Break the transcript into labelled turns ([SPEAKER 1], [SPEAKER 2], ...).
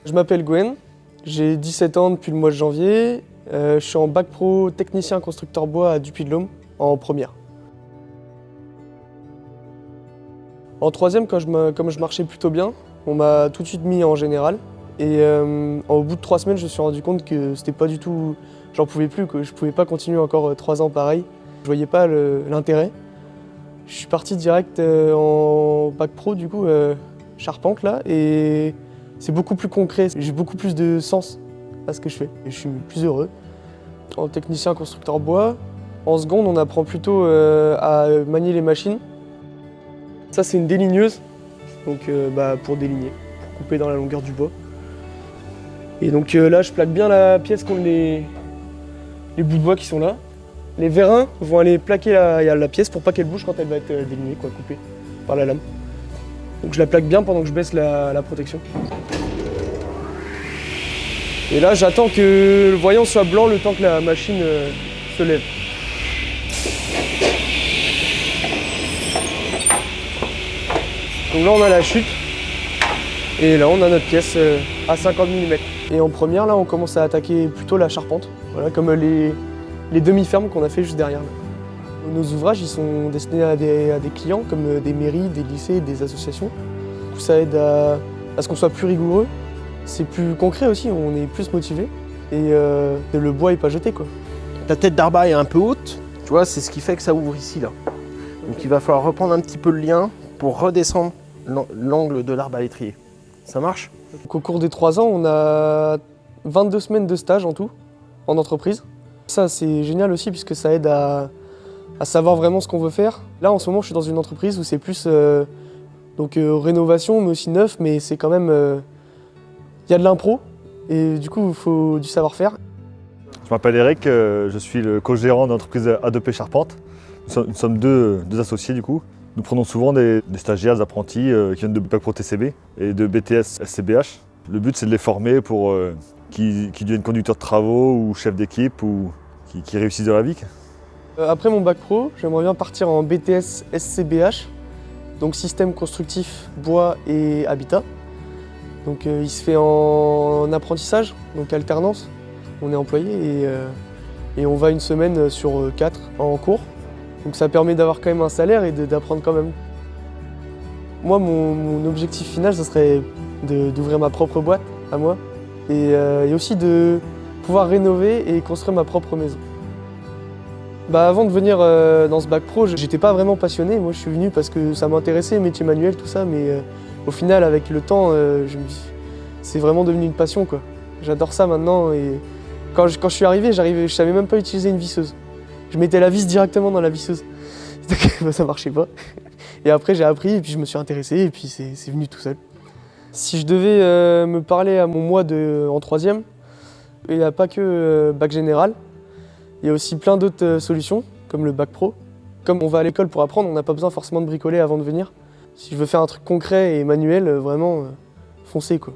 [SPEAKER 1] Je m'appelle Gwen, j'ai 17 ans depuis le mois de janvier. Je suis en bac pro technicien constructeur bois à Dupuy-de-Laume, en première. En troisième, comme je marchais plutôt bien, on m'a tout de suite mis en général. Et au bout de 3 semaines, je me suis rendu compte que c'était pas du tout... J'en pouvais plus, que je pouvais pas continuer encore 3 ans pareil. Je voyais pas l'intérêt. Je suis parti direct en bac pro, du coup, charpente là, et c'est beaucoup plus concret. J'ai beaucoup plus de sens à ce que je fais, et je suis plus heureux. En technicien constructeur bois, en seconde, on apprend plutôt à manier les machines. Ça, c'est une déligneuse, donc pour déligner, pour couper dans la longueur du bois. Et donc là, je plaque bien la pièce contre les bouts de bois qui sont là. Les vérins vont aller plaquer la pièce pour pas qu'elle bouge quand elle va être délignée, coupée par la lame. Donc je la plaque bien pendant que je baisse la protection. Et là, j'attends que le voyant soit blanc le temps que la machine se lève. Donc là, on a la chute. Et là, on a notre pièce à 50 mm. Et en première, là, on commence à attaquer plutôt la charpente. Voilà, comme les demi-fermes qu'on a fait juste derrière. Là. Nos ouvrages, ils sont destinés à des clients, comme des mairies, des lycées, des associations. Du coup, ça aide à ce qu'on soit plus rigoureux. C'est plus concret aussi, on est plus motivé. Et le bois n'est pas jeté, quoi.
[SPEAKER 2] Ta tête d'arbat est un peu haute, tu vois, c'est ce qui fait que ça ouvre ici, là. Donc il va falloir reprendre un petit peu le lien pour redescendre l'angle de l'arbalétrier. Ça marche?
[SPEAKER 1] Donc, au cours des 3 ans, on a 22 semaines de stage en tout, en entreprise. Ça, c'est génial aussi, puisque ça aide à savoir vraiment ce qu'on veut faire. Là, en ce moment, je suis dans une entreprise où c'est plus rénovation, mais aussi neuf, mais c'est quand même... Il y a de l'impro, et du coup, il faut du savoir-faire.
[SPEAKER 3] Je m'appelle Eric, je suis le co-gérant de l'entreprise A2P Charpente. Nous sommes deux associés du coup. Nous prenons souvent des stagiaires, des apprentis qui viennent de bac pro TCB et de BTS SCBH. Le but c'est de les former pour qu'ils deviennent conducteurs de travaux ou chefs d'équipe ou qui réussissent dans la vie.
[SPEAKER 1] Après mon bac pro, j'aimerais bien partir en BTS SCBH, donc système constructif, bois et habitat. Donc il se fait en apprentissage, donc alternance. On est employé et on va une semaine sur 4 en cours. Donc ça permet d'avoir quand même un salaire et d'apprendre quand même. Moi, mon objectif final, ce serait d'ouvrir ma propre boîte à moi et aussi de pouvoir rénover et construire ma propre maison. Avant de venir dans ce bac pro, j'étais pas vraiment passionné. Moi, je suis venu parce que ça m'intéressait, métier manuel, tout ça, mais au final, avec le temps, c'est vraiment devenu une passion, quoi. J'adore ça maintenant et quand je suis arrivé, je savais même pas utiliser une visseuse. Je mettais la vis directement dans la visseuse. Donc ça marchait pas. Et après j'ai appris et puis je me suis intéressé et puis c'est venu tout seul. Si je devais me parler à mon moi en troisième, il n'y a pas que bac général. Il y a aussi plein d'autres solutions, comme le bac pro. Comme on va à l'école pour apprendre, on n'a pas besoin forcément de bricoler avant de venir. Si je veux faire un truc concret et manuel, vraiment, foncez quoi.